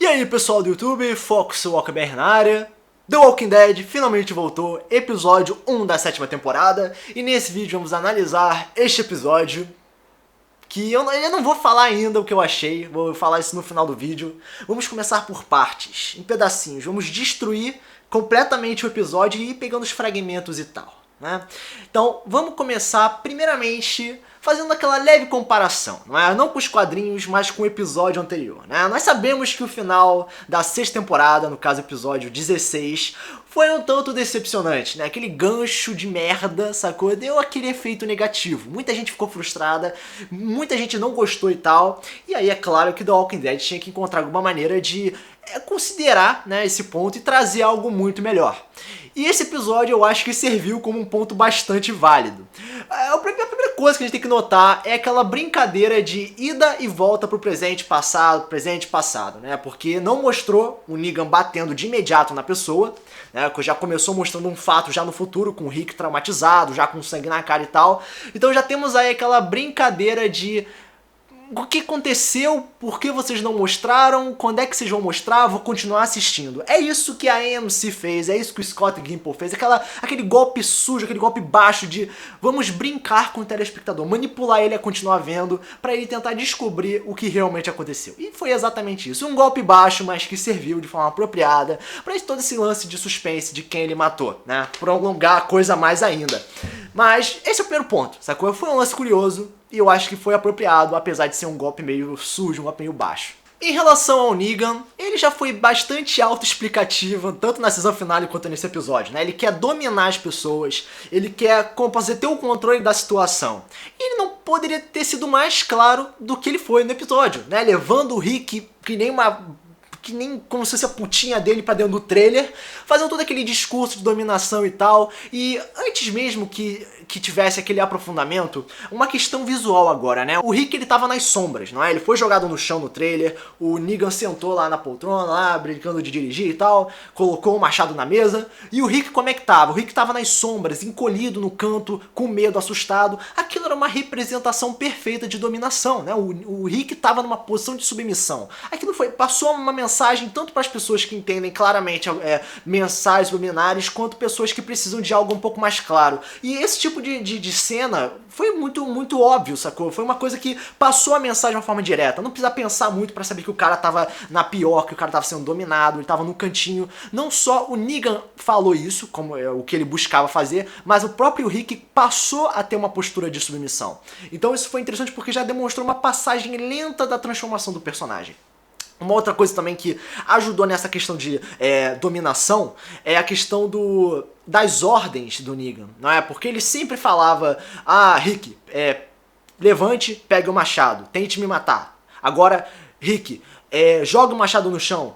aí pessoal do YouTube, Fox Walkber na área. The Walking Dead finalmente voltou, episódio 1 da 7ª temporada. E nesse vídeo vamos analisar este episódio, que eu não vou falar ainda o que eu achei, vou falar isso no final do vídeo. Vamos começar por partes, em pedacinhos, vamos destruir completamente o episódio e ir pegando os fragmentos e tal, né? Então vamos começar primeiramente fazendo aquela leve comparação, não com os quadrinhos, mas com o episódio anterior, né? Nós sabemos que o final da 6ª temporada, no caso episódio 16, foi um tanto decepcionante, né? Aquele gancho de merda, sacou? Deu aquele efeito negativo. Muita gente ficou frustrada, muita gente não gostou e tal. E aí é claro que The Walking Dead tinha que encontrar alguma maneira de considerar, né, esse ponto e trazer algo muito melhor. E esse episódio eu acho que serviu como um ponto bastante válido. A primeira coisa que a gente tem que notar é aquela brincadeira de ida e volta pro presente, passado, né? Porque não mostrou o Negan batendo de imediato na pessoa, né? Já começou mostrando um fato já no futuro, com o Rick traumatizado, já com sangue na cara e tal. Então já temos aí aquela brincadeira de o que aconteceu, por que vocês não mostraram, quando é que vocês vão mostrar, vou continuar assistindo. É isso que a AMC fez, é isso que o Scott Gimple fez, aquele golpe sujo, aquele golpe baixo de vamos brincar com o telespectador, manipular ele a continuar vendo, pra ele tentar descobrir o que realmente aconteceu. E foi exatamente isso, um golpe baixo, mas que serviu de forma apropriada pra todo esse lance de suspense de quem ele matou, né, prolongar a coisa mais ainda. Mas esse é o primeiro ponto, sacou? Foi um lance curioso e eu acho que foi apropriado, apesar de ser um golpe meio sujo, um golpe meio baixo. Em relação ao Negan, ele já foi bastante autoexplicativo, tanto na season finale quanto nesse episódio, né? Ele quer dominar as pessoas, ele quer, como posso dizer, ter o controle da situação. E ele não poderia ter sido mais claro do que ele foi no episódio, né? Levando o Rick que nem como se fosse a putinha dele pra dentro do trailer, fazendo todo aquele discurso de dominação e tal, e antes mesmo que tivesse aquele aprofundamento, uma questão visual agora, né? O Rick, ele tava nas sombras, não é? Ele foi jogado no chão no trailer, o Negan sentou lá na poltrona, lá, brincando de dirigir e tal, colocou o machado na mesa, e o Rick como é que tava? O Rick tava nas sombras, encolhido no canto, com medo, assustado. Aquilo era uma representação perfeita de dominação, né? O Rick tava numa posição de submissão. Aquilo passou uma mensagem tanto para as pessoas que entendem claramente mensagens subliminares, quanto pessoas que precisam de algo um pouco mais claro. E esse tipo de cena foi muito óbvio, sacou? Foi uma coisa que passou a mensagem de uma forma direta. Não precisa pensar muito pra saber que o cara tava na pior, que o cara tava sendo dominado, ele tava no cantinho. Não só o Negan falou isso, como é o que ele buscava fazer, mas o próprio Rick passou a ter uma postura de submissão. Então isso foi interessante porque já demonstrou uma passagem lenta da transformação do personagem. Uma outra coisa também que ajudou nessa questão de dominação é a questão das ordens do Negan, não é? Porque ele sempre falava, Rick, levante, pegue o machado, tente me matar. Agora, Rick, joga o machado no chão.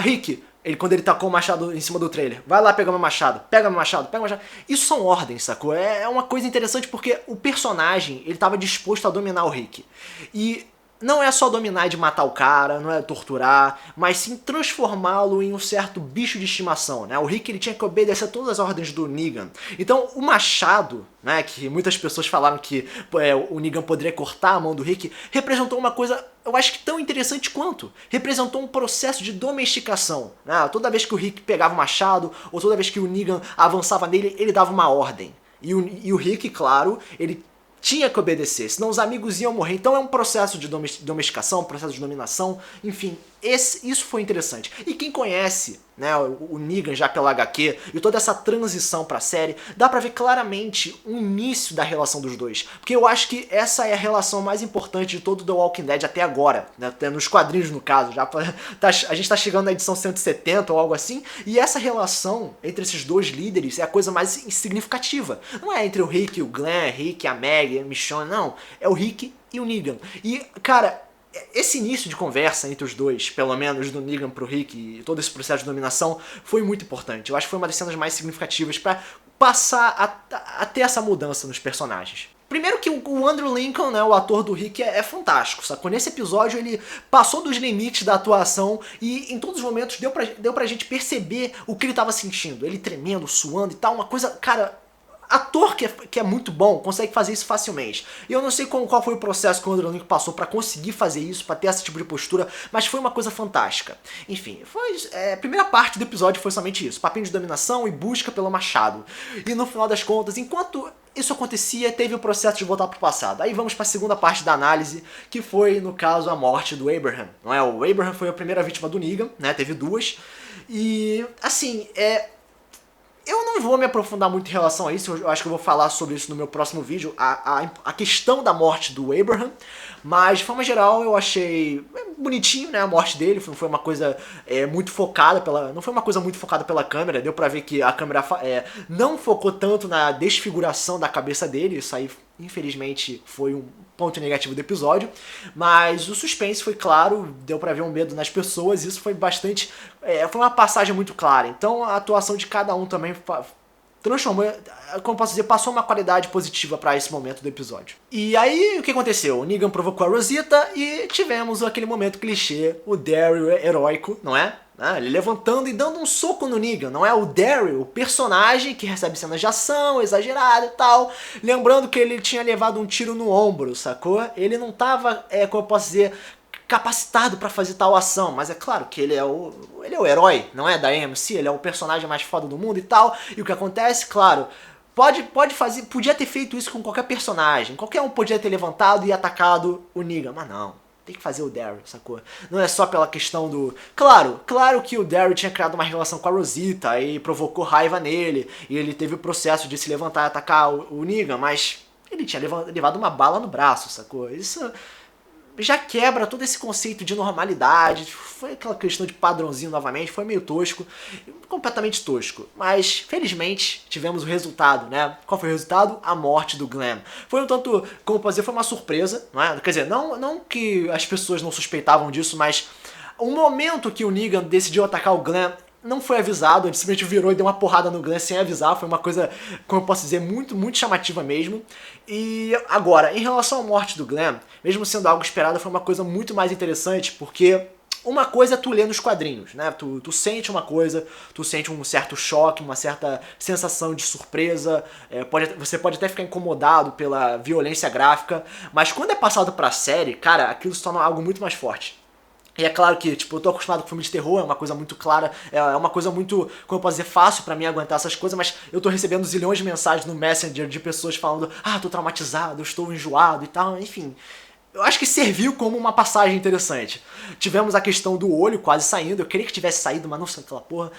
Rick, quando ele tacou o machado em cima do trailer, vai lá pegar meu machado, pega meu machado, pega meu machado. Isso são ordens, sacou? É uma coisa interessante porque o personagem, ele tava disposto a dominar o Rick. E não é só dominar de matar o cara, não é torturar, mas sim transformá-lo em um certo bicho de estimação, né? O Rick, ele tinha que obedecer a todas as ordens do Negan. Então o machado, né, que muitas pessoas falaram que o Negan poderia cortar a mão do Rick, representou uma coisa, eu acho que tão interessante quanto. Representou um processo de domesticação, né? Toda vez que o Rick pegava o machado, ou toda vez que o Negan avançava nele, ele dava uma ordem. E o Rick, claro, ele tinha que obedecer, senão os amigos iam morrer. Então é um processo de domesticação, um processo de dominação, enfim, isso foi interessante. E quem conhece, né, o Negan já pela HQ e toda essa transição pra série, dá pra ver claramente o início da relação dos dois. Porque eu acho que essa é a relação mais importante de todo The Walking Dead até agora, né, até nos quadrinhos no caso, a gente tá chegando na edição 170 ou algo assim, e essa relação entre esses dois líderes é a coisa mais significativa. Não é entre o Rick e o Glenn, Rick e a Maggie, a Michonne, não. É o Rick e o Negan. E, cara, esse início de conversa entre os dois, pelo menos do Negan pro Rick, e todo esse processo de dominação, foi muito importante. Eu acho que foi uma das cenas mais significativas pra passar a ter essa mudança nos personagens. Primeiro que o Andrew Lincoln, né, o ator do Rick, é fantástico, sacou? Nesse episódio ele passou dos limites da atuação e em todos os momentos deu pra gente perceber o que ele tava sentindo. Ele tremendo, suando e tal, uma coisa, cara, ator que é muito bom consegue fazer isso facilmente. E eu não sei qual foi o processo que o Andrew Lincoln passou pra conseguir fazer isso, pra ter esse tipo de postura, mas foi uma coisa fantástica. Enfim, a primeira parte do episódio foi somente isso, papinho de dominação e busca pelo machado. E no final das contas, enquanto isso acontecia, teve o processo de voltar pro passado. Aí vamos para a segunda parte da análise, que foi, no caso, a morte do Abraham. Não é? O Abraham foi a primeira vítima do Negan, né? Teve duas. E, assim, eu não vou me aprofundar muito em relação a isso, eu acho que eu vou falar sobre isso no meu próximo vídeo, a questão da morte do Abraham, mas de forma geral eu achei bonitinho, né, a morte dele, não foi uma coisa muito focada não foi uma coisa muito focada pela câmera, deu pra ver que a câmera não focou tanto na desfiguração da cabeça dele, isso aí infelizmente foi um ponto negativo do episódio, mas o suspense foi claro, deu pra ver um medo nas pessoas, isso foi bastante, foi uma passagem muito clara, então a atuação de cada um também transformou, como posso dizer, passou uma qualidade positiva pra esse momento do episódio. E aí, o que aconteceu? O Negan provocou a Rosita e tivemos aquele momento clichê, o Daryl heróico, não é? Ele levantando e dando um soco no Negan, não é? O Daryl, o personagem que recebe cenas de ação, exagerada e tal. Lembrando que ele tinha levado um tiro no ombro, sacou? Ele não tava, como eu posso dizer, capacitado pra fazer tal ação, mas é claro que ele é o herói, não é? Da AMC, ele é o personagem mais foda do mundo e tal. E o que acontece, claro, podia ter feito isso com qualquer personagem. Qualquer um podia ter levantado e atacado o Negan, mas não. Tem que fazer o Daryl, sacou? Não é só pela questão do... Claro que o Daryl tinha criado uma relação com a Rosita e provocou raiva nele, e ele teve o processo de se levantar e atacar o Negan, mas ele tinha levado uma bala no braço, sacou? Isso já quebra todo esse conceito de normalidade, foi aquela questão de padrãozinho novamente, foi meio tosco, completamente tosco, mas felizmente tivemos o resultado, né? Qual foi o resultado? A morte do Glenn. Foi um tanto, como posso dizer, foi uma surpresa, não é? Quer dizer, não que as pessoas não suspeitavam disso, mas o momento que o Negan decidiu atacar o Glenn não foi avisado, ele simplesmente virou e deu uma porrada no Glenn sem avisar, foi uma coisa, como eu posso dizer, muito, muito chamativa mesmo. E agora, em relação à morte do Glenn, mesmo sendo algo esperado, foi uma coisa muito mais interessante, porque uma coisa é tu ler nos quadrinhos, né? Tu sente uma coisa, tu sente um certo choque, uma certa sensação de surpresa, você pode até ficar incomodado pela violência gráfica, mas quando é passado pra série, cara, aquilo se torna algo muito mais forte. E é claro que, tipo, eu tô acostumado com filme de terror, é uma coisa muito clara, é uma coisa muito, como eu posso dizer, fácil pra mim aguentar essas coisas, mas eu tô recebendo zilhões de mensagens no Messenger de pessoas falando, tô traumatizado, eu estou enjoado e tal, enfim. Eu acho que serviu como uma passagem interessante. Tivemos a questão do olho quase saindo, eu queria que tivesse saído, mas não saiu aquela porra.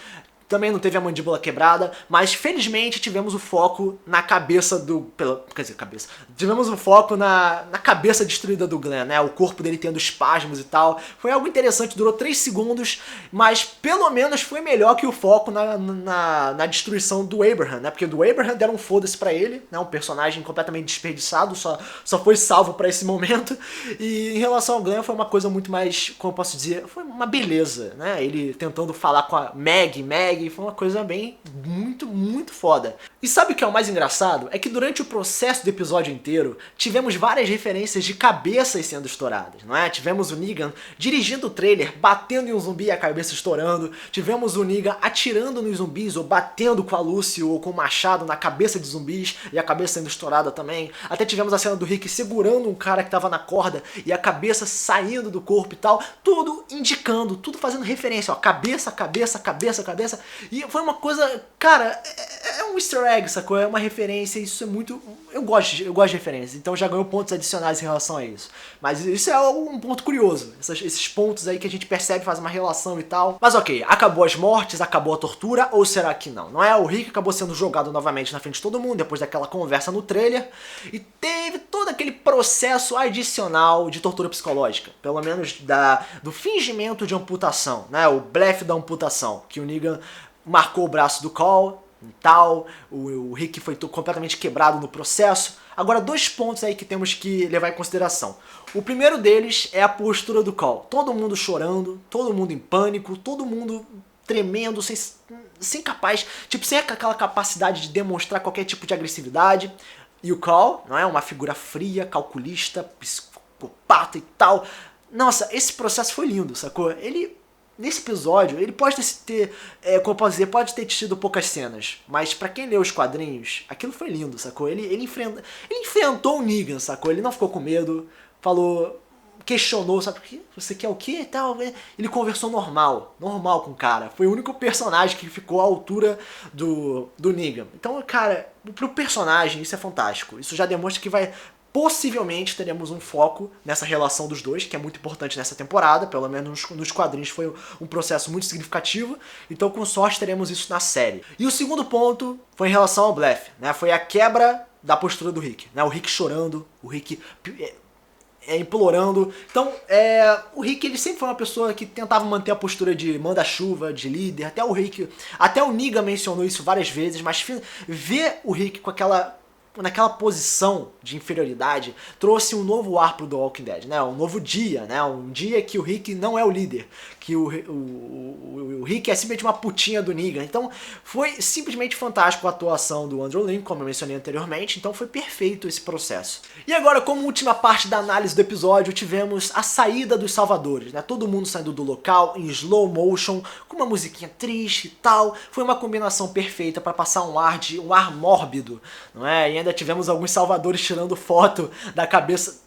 Também não teve a mandíbula quebrada, mas felizmente tivemos o foco na cabeça do... Quer dizer, cabeça. Tivemos o foco na cabeça destruída do Glenn, né? O corpo dele tendo espasmos e tal. Foi algo interessante, durou 3 segundos, mas pelo menos foi melhor que o foco na destruição do Abraham, né? Porque do Abraham deram um foda-se pra ele, né? Um personagem completamente desperdiçado, só foi salvo pra esse momento. E em relação ao Glenn foi uma coisa muito mais, como eu posso dizer, foi uma beleza, né? Ele tentando falar com a Maggie, foi uma coisa bem, muito, muito foda. E sabe o que é o mais engraçado? É que durante o processo do episódio inteiro, tivemos várias referências de cabeças sendo estouradas, não é? Tivemos o Negan dirigindo o trailer, batendo em um zumbi e a cabeça estourando. Tivemos o Negan atirando nos zumbis, ou batendo com a Lucy ou com o machado na cabeça de zumbis e a cabeça sendo estourada também. Até tivemos a cena do Rick segurando um cara que tava na corda e a cabeça saindo do corpo e tal. Tudo indicando, tudo fazendo referência, ó, cabeça, cabeça, cabeça, cabeça. E foi uma coisa, cara, é um easter egg, sacou? É uma referência, isso é muito... Eu gosto de referências, então já ganhou pontos adicionais em relação a isso. Mas isso é um ponto curioso, esses pontos aí que a gente percebe, faz uma relação e tal. Mas ok, acabou as mortes, acabou a tortura, ou será que não? Não é? O Rick acabou sendo jogado novamente na frente de todo mundo, depois daquela conversa no trailer, e teve todo aquele processo adicional de tortura psicológica, pelo menos do fingimento de amputação, né? O blefe da amputação, que o Negan marcou o braço do Cole e tal, o Rick foi completamente quebrado no processo. Agora, 2 pontos aí que temos que levar em consideração. O primeiro deles é a postura do Cole. Todo mundo chorando, todo mundo em pânico, todo mundo tremendo, sem capaz, tipo, sem aquela capacidade de demonstrar qualquer tipo de agressividade. E o Cole, não é? Uma figura fria, calculista, psicopata e tal. Nossa, esse processo foi lindo, sacou? Ele nesse episódio, ele pode como eu posso dizer, pode ter tido poucas cenas, mas pra quem leu os quadrinhos, aquilo foi lindo, sacou? Ele enfrentou o Negan, sacou? Ele não ficou com medo, falou, questionou, sabe o que? Você quer o quê e tal? Ele conversou normal com o cara. Foi o único personagem que ficou à altura do Negan. Então, cara, pro personagem isso é fantástico. Isso já demonstra que possivelmente teremos um foco nessa relação dos dois, que é muito importante nessa temporada, pelo menos nos quadrinhos foi um processo muito significativo, então com sorte teremos isso na série. E o segundo ponto foi em relação ao blefe, né? Foi a quebra da postura do Rick, né? O Rick chorando, o Rick implorando. Então, o Rick ele sempre foi uma pessoa que tentava manter a postura de manda-chuva, de líder, até o Negan mencionou isso várias vezes, mas ver o Rick naquela posição de inferioridade trouxe um novo ar pro The Walking Dead, né? Um novo dia, né? Um dia que o Rick não é o líder, que o Rick é simplesmente uma putinha do Negan. Então foi simplesmente fantástico a atuação do Andrew Lincoln, como eu mencionei anteriormente, então foi perfeito esse processo. E agora, como última parte da análise do episódio, tivemos a saída dos salvadores, né? Todo mundo saindo do local em slow motion, com uma musiquinha triste e tal. Foi uma combinação perfeita para passar um ar mórbido, não é? E ainda tivemos alguns salvadores tirando foto da cabeça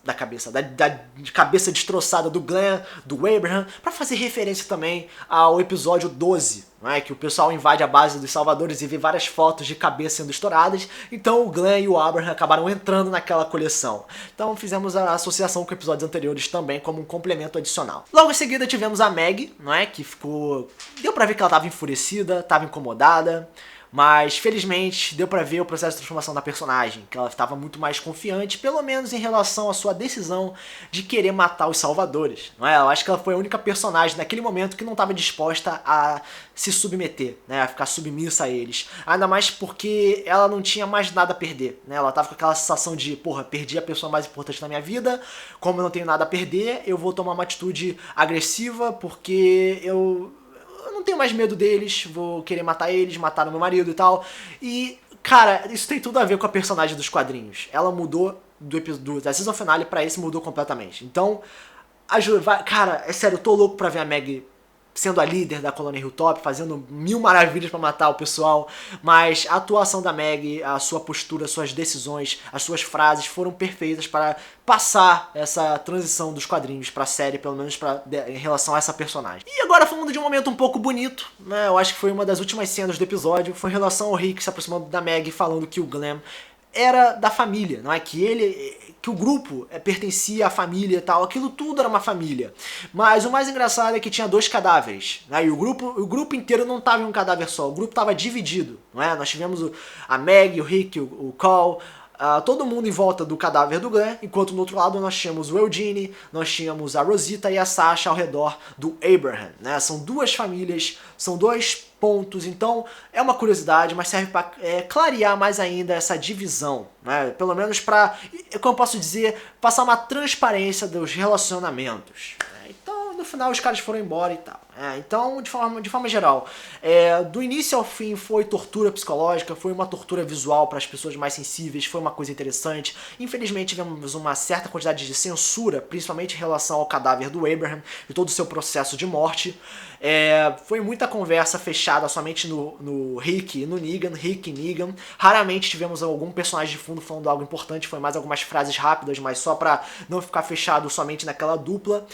destroçada do Glenn, do Abraham, para fazer referência também ao episódio 12, não é? Que o pessoal invade a base dos salvadores e vê várias fotos de cabeça sendo estouradas, então o Glenn e o Abraham acabaram entrando naquela coleção. Então fizemos a associação com episódios anteriores também como um complemento adicional. Logo em seguida tivemos a Meg, não é? Que deu pra ver que ela estava enfurecida, estava incomodada, mas felizmente deu pra ver o processo de transformação da personagem, que ela estava muito mais confiante, pelo menos em relação à sua decisão de querer matar os salvadores, não é? Eu acho que ela foi a única personagem naquele momento que não estava disposta a se submeter, né, a ficar submissa a eles, ainda mais porque ela não tinha mais nada a perder, né? Ela tava com aquela sensação de, porra, perdi a pessoa mais importante na minha vida, como eu não tenho nada a perder, eu vou tomar uma atitude agressiva porque eu não tenho mais medo deles, vou querer matar eles, matar o meu marido e tal. E, cara, isso tem tudo a ver com a personagem dos quadrinhos. Ela mudou da season finale pra esse, mudou completamente. Então, cara, é sério, eu tô louco pra ver a Meg sendo a líder da colônia Hilltop, fazendo mil maravilhas pra matar o pessoal, mas a atuação da Meg, a sua postura, suas decisões, as suas frases foram perfeitas para passar essa transição dos quadrinhos pra série, pelo menos em relação a essa personagem. E agora falando de um momento um pouco bonito, né, eu acho que foi uma das últimas cenas do episódio, foi em relação ao Rick se aproximando da Meg, falando que o Glenn era da família, não é? Que o grupo pertencia à família e tal, aquilo tudo era uma família. Mas o mais engraçado é que tinha dois cadáveres, né? E o grupo inteiro não estava em um cadáver só, o grupo estava dividido, não é? Nós tivemos a Meg, o Rick, o Carl, todo mundo em volta do cadáver do Glenn, enquanto no outro lado nós tínhamos o Eugene, nós tínhamos a Rosita e a Sasha ao redor do Abraham, né? São duas famílias, são dois pontos, então é uma curiosidade, mas serve para clarear mais ainda essa divisão, né? Pelo menos para, como eu posso dizer, passar uma transparência dos relacionamentos. Então, no final, os caras foram embora e tal. Então, de forma geral, do início ao fim foi tortura psicológica, foi uma tortura visual para as pessoas mais sensíveis, foi uma coisa interessante. Infelizmente, tivemos uma certa quantidade de censura, principalmente em relação ao cadáver do Abraham e todo o seu processo de morte. Foi muita conversa fechada somente no Rick e no Negan, Rick e Negan. Raramente tivemos algum personagem de fundo falando algo importante, foi mais algumas frases rápidas, mas só para não ficar fechado somente naquela dupla.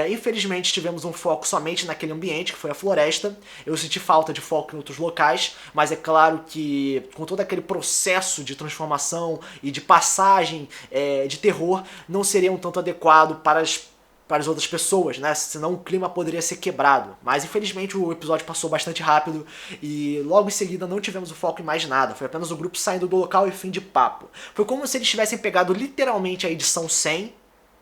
Infelizmente tivemos um foco somente naquele ambiente, que foi a floresta. Eu senti falta de foco em outros locais, mas é claro que com todo aquele processo de transformação e de passagem de terror, não seria um tanto adequado para as outras pessoas, né? Senão o clima poderia ser quebrado. Mas infelizmente o episódio passou bastante rápido e logo em seguida não tivemos o foco em mais nada. Foi apenas o grupo saindo do local e fim de papo. Foi como se eles tivessem pegado literalmente a edição 100,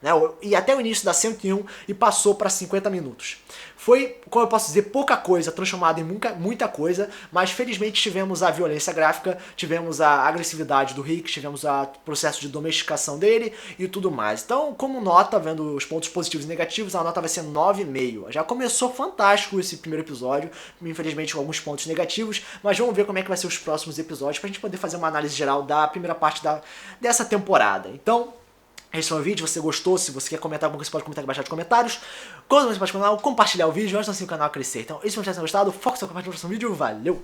né, e até o início da 101 e passou para 50 minutos. Foi, como eu posso dizer, pouca coisa transformada em muita coisa, mas felizmente tivemos a violência gráfica, tivemos a agressividade do Rick, tivemos o processo de domesticação dele e tudo mais. Então, como nota, vendo os pontos positivos e negativos, a nota vai ser 9,5. Já começou fantástico esse primeiro episódio, infelizmente com alguns pontos negativos, mas vamos ver como é que vai ser os próximos episódios pra gente poder fazer uma análise geral da primeira parte dessa temporada. Então, Esse foi o vídeo, se você gostou, se você quer comentar alguma coisa, você pode comentar aqui embaixo nos comentários. Quando você pode canal, compartilhar o vídeo, ajuda assim o canal a crescer. Então, espero que vocês tenham gostado, foco no próximo vídeo, valeu!